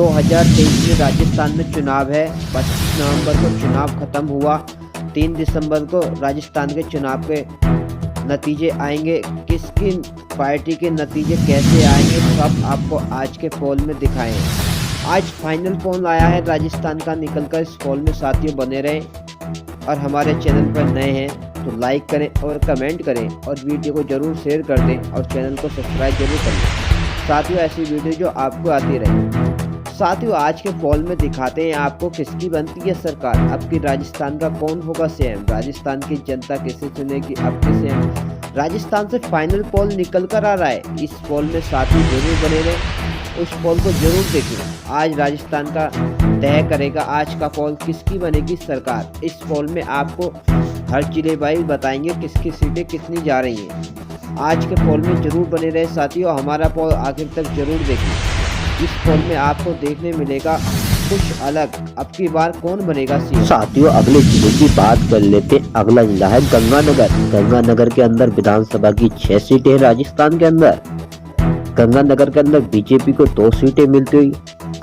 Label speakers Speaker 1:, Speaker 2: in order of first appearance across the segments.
Speaker 1: 2023 में राजस्थान में चुनाव है। 25 नवंबर को चुनाव खत्म हुआ। 3 दिसंबर को राजस्थान के चुनाव के नतीजे आएंगे। किसकी पार्टी के नतीजे कैसे आएंगे सब आपको आज के पोल में दिखाएं। आज फाइनल पोल आया है राजस्थान का निकलकर। इस पोल में साथियों बने रहें और हमारे चैनल पर नए हैं तो लाइक करें और कमेंट करें और वीडियो को जरूर शेयर कर दें और चैनल को सब्सक्राइब जरूर कर लें साथियों, ऐसी वीडियो जो आपको आती रहे। साथियों आज के पोल में दिखाते हैं आपको किसकी बनती है सरकार। अब की राजस्थान का कौन होगा सीएम, राजस्थान की जनता किसे चुनेगी अब के सीएम। राजस्थान से फाइनल पोल निकल कर आ रहा है। इस पोल में साथियों जरूर बने रहें, उस पोल को जरूर देखें। आज राजस्थान का तय करेगा आज का पोल किसकी बनेगी सरकार। इस पोल में आपको हर जिले वाइज बताएंगे किसकी सीटें कितनी जा रही हैं। आज के पोल में जरूर बने रहे साथियों, हमारा पोल आखिर तक जरूर देखें। इस पोल में आपको देखने मिलेगा कुछ अलग, अब की बार कौन बनेगा सीएम।
Speaker 2: साथियों अगले जिले की बात कर लेते। अगला जिला है गंगानगर। गंगानगर के अंदर विधानसभा की 6 सीटें हैं। राजस्थान के अंदर गंगानगर के अंदर बीजेपी को 2 सीटें मिलती हुई,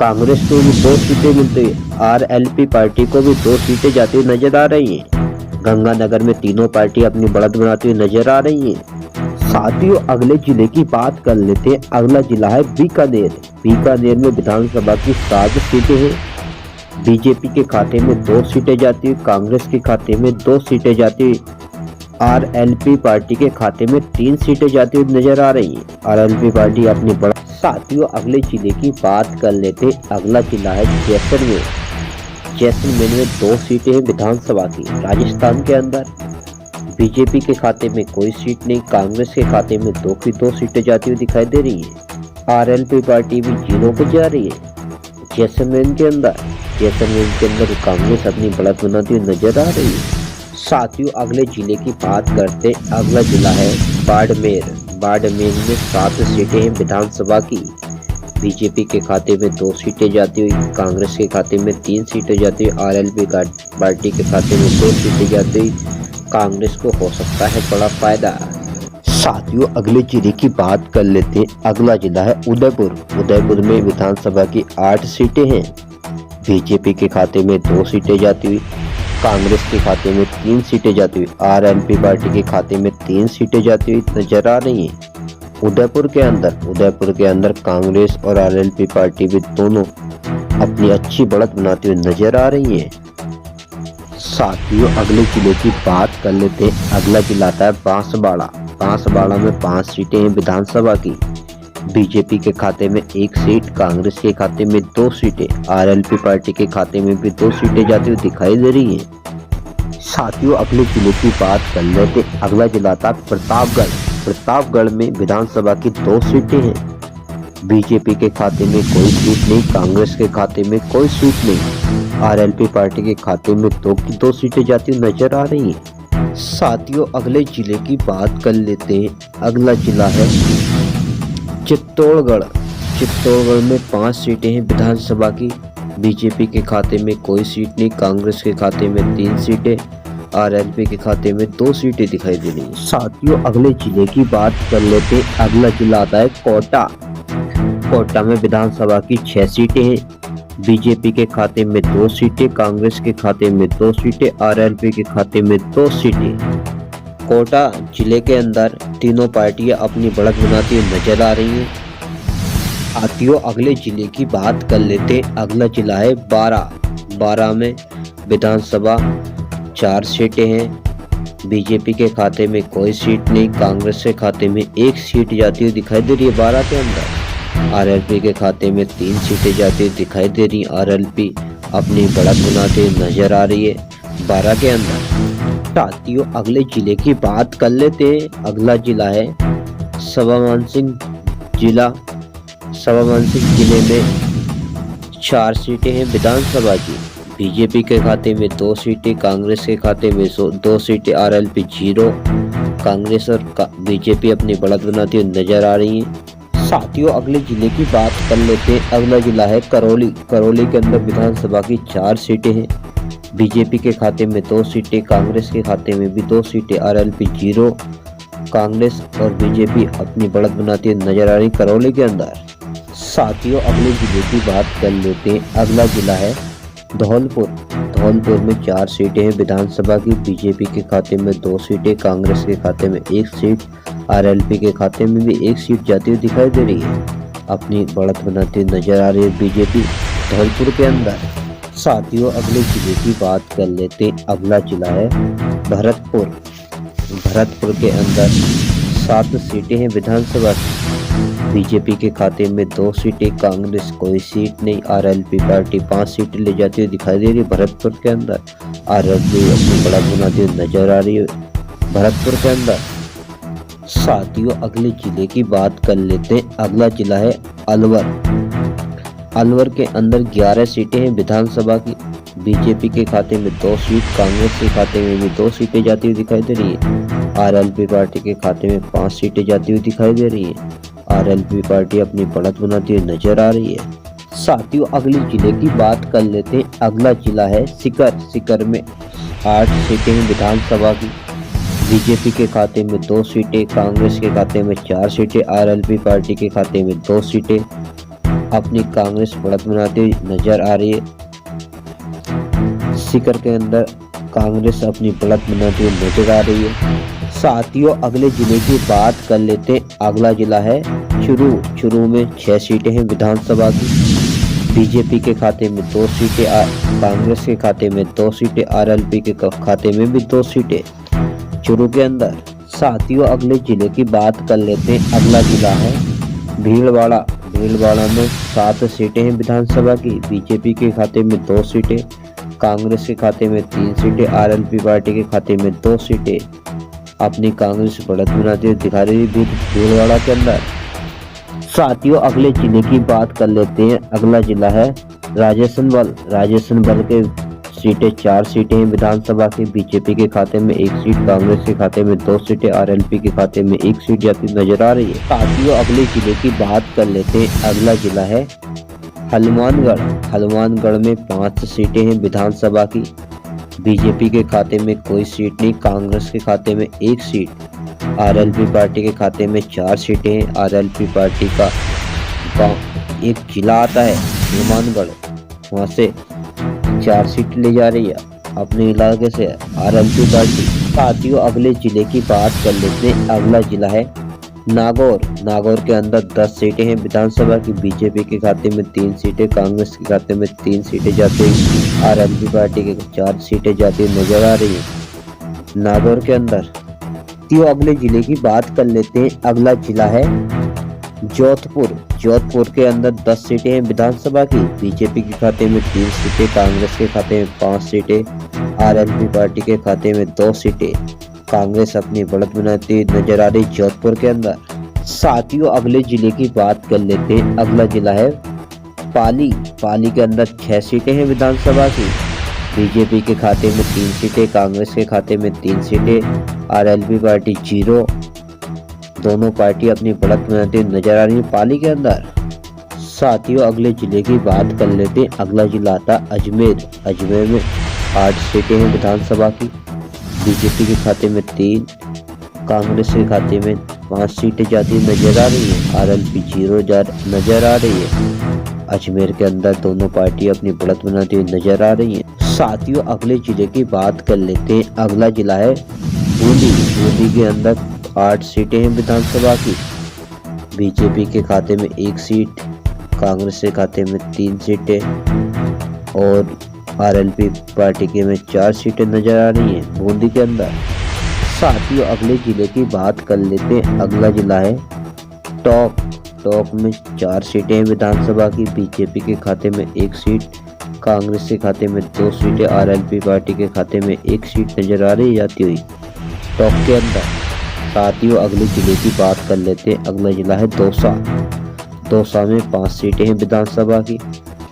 Speaker 2: कांग्रेस को भी 2 सीटें मिलती हुई, आरएलपी पार्टी को भी 2 सीटें जाती हुई नजर आ रही हैं। गंगानगर में तीनों पार्टी अपनी बढ़त बनाती हुई नजर आ रही हैं। साथियों अगले जिले की बात कर लेते हैं। अगला जिला है बीकानेर। बीकानेर में विधानसभा की 7 सीटें हैं। बीजेपी के खाते में 2 सीटें जाती हुई, कांग्रेस के खाते में 2 सीटें जाती हुई, आरएलपी पार्टी के खाते में 3 सीटें जाती हुई नजर आ रही हैं। आरएलपी पार्टी अपनी बढ़त। साथियों अगले जिले की बात कर लेते। अगला जिला है जैसलमेर। जैसलमेर में 2 सीटें हैं विधानसभा की। राजस्थान के अंदर बीजेपी के खाते में कोई सीट नहीं, कांग्रेस के खाते में 2 की 2 सीटें जाती हुई दिखाई दे रही हैं। आरएलपी पार्टी भी 0 पर जा रही है। जैसलमेर के अंदर कांग्रेस अपनी बढ़त बनाती हुई नजर आ रही है। साथियों अगले जिले की बात करते। अगला जिला है बाड़मेर। बाड़मेर में 7 सीटें हैं विधानसभा की। बीजेपी के खाते में 2 सीटें जाती हुई, कांग्रेस के खाते में 3 सीटें जाती हुई, आरएलपी पार्टी के खाते में 2 सीटें जाती हुई। कांग्रेस को हो सकता है बड़ा फायदा। साथियों अगले जिले की बात कर लेते हैं। अगला जिला है उदयपुर। उदयपुर में विधानसभा की 8 सीटें हैं। बीजेपी के खाते में 2 सीटें जाती हुई, कांग्रेस के खाते में 3 सीटें जाती हुई, आरएलपी पार्टी के खाते में 3 सीटें जाती हुई नजर आ रही हैं। उदयपुर के अंदर कांग्रेस और आरएलपी पार्टी भी दोनों अपनी अच्छी बढ़त बनाती हुई नजर आ रही हैं। साथियों अगले जिले की बात कर लेते हैं। अगला जिला आता है बांसवाड़ा। बांसवाड़ा में 5 सीटें हैं विधानसभा की। बीजेपी के खाते में 1 सीट, कांग्रेस के खाते में 2 सीटें, आरएलपी पार्टी के खाते में भी 2 सीटें जाती हुई दिखाई दे रही हैं। साथियों अगले जिले की बात कर लेते। अगला जिला था प्रतापगढ़। प्रतापगढ़ में विधानसभा की 2 सीटें हैं। बीजेपी के खाते में कोई सीट नहीं, कांग्रेस के खाते में कोई सीट नहीं, आरएलपी पार्टी के खाते में 2 की 2 सीटें जाती हुई नजर आ रही हैं। साथियों अगले जिले की बात कर लेते हैं। अगला जिला है चित्तौड़गढ़। चित्तौड़गढ़ में 5 सीटें हैं विधानसभा की। बीजेपी के खाते में कोई सीट नहीं, कांग्रेस के खाते में 3 सीटें, आरएलपी के खाते में 2 सीटें दिखाई दे रही हैं। साथियों अगले जिले की बात कर लेते हैं। अगला जिला आता है कोटा। कोटा में विधानसभा की 6 सीटें हैं। बीजेपी के खाते में 2 सीटें, कांग्रेस के खाते में 2 सीटें, आरएलपी के खाते में 2 सीटें। कोटा जिले के अंदर तीनों पार्टियां अपनी बढ़त बनाती हुई नजर आ रही हैं। साथियों अगले जिले की बात कर लेते। अगला जिला है बारा। बारा में विधानसभा 4 सीटें हैं। बीजेपी के खाते में कोई सीट नहीं, कांग्रेस के खाते में 1 सीट जाती हुई दिखाई दे रही है बारा के अंदर। आरएलपी के खाते में 3 सीटें जाती हुई दिखाई दे रही। आरएलपी अपनी बढ़त बनाते हुए नजर आ रही है बारा के अंदर। साथियों अगले जिले की बात कर लेते हैं। अगला जिला है सवा मानसिंह जिला। सवा मानसिंह जिले में 4 सीटें हैं विधानसभा की। बीजेपी के खाते में 2 सीटें, कांग्रेस के खाते में 2 सीटें, आरएलपी 0। कांग्रेस और बीजेपी अपनी बढ़त बनाती हुई नजर आ रही हैं। साथियों अगले जिले की बात कर लेते हैं। अगला जिला है करौली। करौली के अंदर विधानसभा की 4 सीटें हैं। बीजेपी के खाते में 2 सीटें, कांग्रेस के खाते में भी 2 सीटें, आरएलपी 0। कांग्रेस और बीजेपी अपनी बढ़त बनाती हुई नजर आ रही करौली के अंदर। साथियों अगले जिले की बात कर लेते हैं। अगला जिला है धौलपुर। धौलपुर में 4 सीटें हैं विधानसभा की। बीजेपी के खाते में 2 सीटें, कांग्रेस के खाते में 1 सीट, आरएलपी के खाते में भी 1 सीट जाती हुई दिखाई दे रही है। अपनी बढ़त बनाती नजर आ रही है बीजेपी धौलपुर के अंदर। साथियों अगले जिले की बात कर लेते हैं। अगला जिला है भरतपुर। भरतपुर के अंदर 7 सीटें हैं विधानसभा की। बीजेपी के खाते में 2 सीटें, कांग्रेस कोई सीट नहीं, आरएलपी पार्टी 5 सीटें ले जाती हुई दिखाई दे रही है भरतपुर के अंदर। आरएलपी अपनी बढ़त बनाती हुई नजर आ रही है भरतपुर के अंदर। साथियों अगले जिले की बात कर लेते हैं। अगला जिला है अलवर। अलवर के अंदर 11 सीटें हैं विधानसभा की। बीजेपी के खाते में 2 सीट, कांग्रेस के खाते में भी 2 सीटें जाती हुई दिखाई दे रही है। आरएलपी पार्टी के खाते में 5 सीटें जाती हुई दिखाई दे रही है। आरएलपी पार्टी अपनी बढ़त बनाती हुई नजर आ रही है। साथियों अगले जिले की बात कर लेते हैं। अगला जिला है सीकर। सीकर में 8 सीटें हैं विधानसभा की। बीजेपी के खाते में 2 सीटें, कांग्रेस के खाते में 4 सीटें, आरएलपी पार्टी के खाते में 2 सीटें। अपनी कांग्रेस बढ़त बनाती हुई नजर आ रही है। सीकर के अंदर कांग्रेस अपनी बढ़त बनाती हुई नजर आ रही है। साथियों अगले जिले की बात कर लेते हैं। अगला जिला है चुरू। चुरू में 6 सीटें हैं विधानसभा की। बीजेपी के खाते में 2 सीटें, कांग्रेस के खाते में 2 सीटें, आरएलपी के खाते में भी 2 सीटें चुरू के अंदर। साथियों अगले जिले की बात कर लेते हैं। अगला जिला है भीलवाड़ा। भीलवाड़ा में 7 सीटें हैं विधानसभा की। बीजेपी के खाते में 2 सीटें, कांग्रेस के खाते में 3 सीटें, आरएलपी पार्टी के खाते में 2 सीटें। अपनी कांग्रेस बढ़त बनाती हुई दिखा रही है भीलवाड़ा के अंदर। साथियों अगले जिले की बात कर लेते हैं। अगला जिला है राजस्थान। राजस्थान के सीटें 4 सीटें हैं विधानसभा की। बीजेपी के खाते में 1 सीट, कांग्रेस के खाते में 2 सीटें, आरएलपी के खाते में 1 सीट जाती नजर आ रही है। साथियों अगले जिले की बात कर लेते हैं। अगला जिला है हनुमानगढ़। हनुमानगढ़ में 5 सीटें हैं विधानसभा की। बीजेपी के खाते में कोई सीट नहीं, कांग्रेस के खाते में 1 सीट, आरएलपी पार्टी के खाते में 4 सीटें हैं। आरएलपी पार्टी का एक जिला आता है हनुमानगढ़, वहां से 4 सीट ले जा रही है अपने इलाके से आरएलपी पार्टी। साथियों अगले जिले की बात कर लेते हैं। अगला जिला है नागौर। नागौर के अंदर 10 सीटें हैं विधानसभा की। बीजेपी के खाते में 3 सीटें, कांग्रेस के खाते में 3 सीटें जाती हुई, आरएलपी पार्टी के 4 सीटें जाती हुई नजर आ रही है नागौर के अंदर। तो अगले जिले की बात कर लेते हैं। अगला जिला है जोधपुर। जोधपुर के अंदर 10 सीटें हैं विधानसभा की। बीजेपी के खाते में 3 सीटें, कांग्रेस के खाते में 5 सीटें, आरएलपी पार्टी के खाते में 2 सीटें। कांग्रेस अपनी बढ़त बनाती नजर आ रही जोधपुर के अंदर। साथियों अगले जिले की बात कर लेते हैं। अगला जिला है पाली। पाली के अंदर 6 सीटें हैं विधानसभा की। बीजेपी के खाते में 3 सीटें, कांग्रेस के खाते में 3 सीटें, आरएलपी पार्टी 0। दोनों पार्टी अपनी बढ़त बनाती नजर आ रही है पाली के अंदर। साथियों अगले जिले की बात कर लेते हैं। अगला जिला आता अजमेर। अजमेर में 8 सीटें हैं विधानसभा की। बीजेपी के खाते में 3, कांग्रेस के खाते में 5 सीटें जाती नजर आ रही है। आरएलपी 0 नजर आ रही है। अजमेर के अंदर दोनों पार्टी अपनी बढ़त बनाती हुई नजर आ रही है। साथियों अगले जिले की बात कर लेते हैं। अगला जिला है बूंदी। बूंदी के अंदर 8 सीटें हैं विधानसभा की। बीजेपी के खाते में 1 सीट, कांग्रेस के खाते में 3 सीटें और आरएलपी पार्टी के में 4 सीटें नजर आ रही हैं बूंदी के अंदर। साथियों अगले जिले की बात कर लेते हैं। अगला जिला है टोंक। टोंक में 4 सीटें हैं विधानसभा की। बीजेपी के खाते में 1 सीट, कांग्रेस के खाते में 2 सीटें, आरएलपी पार्टी के खाते में 1 सीट नजर आ रही जाती हुई टोंक के अंदर। साथियों अगले जिले की बात कर लेते हैं। अगला जिला है दौसा। दौसा में 5 सीटें हैं विधानसभा की।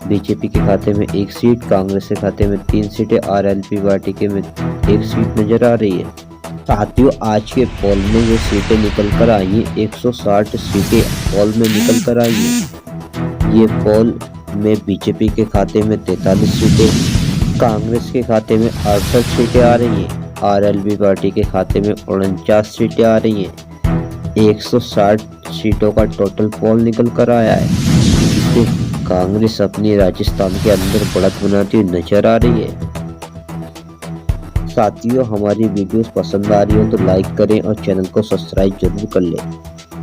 Speaker 2: बीजेपी के खाते में 1 सीट, कांग्रेस के खाते में 3 सीटें, आरएलपी पार्टी के में 1 सीट नजर आ रही है। साथियों आज के पोल में ये सीटें निकल कर आई हैं। 160 सीटें पोल में निकल कर आई हैं। ये पोल में बीजेपी के खाते में 43 सीटें, कांग्रेस के खाते में 68 सीटें आ रही हैं, आरएलपी पार्टी के खाते में 49 सीटें आ रही हैं। 160 सीटों का टोटल पोल निकल कर आया है। कांग्रेस अपनी राजस्थान के अंदर बढ़त बनाती हुई नजर आ रही है। साथियों, हमारी वीडियोस पसंद आ रही हो तो लाइक करें और चैनल को सब्सक्राइब जरूर कर लें।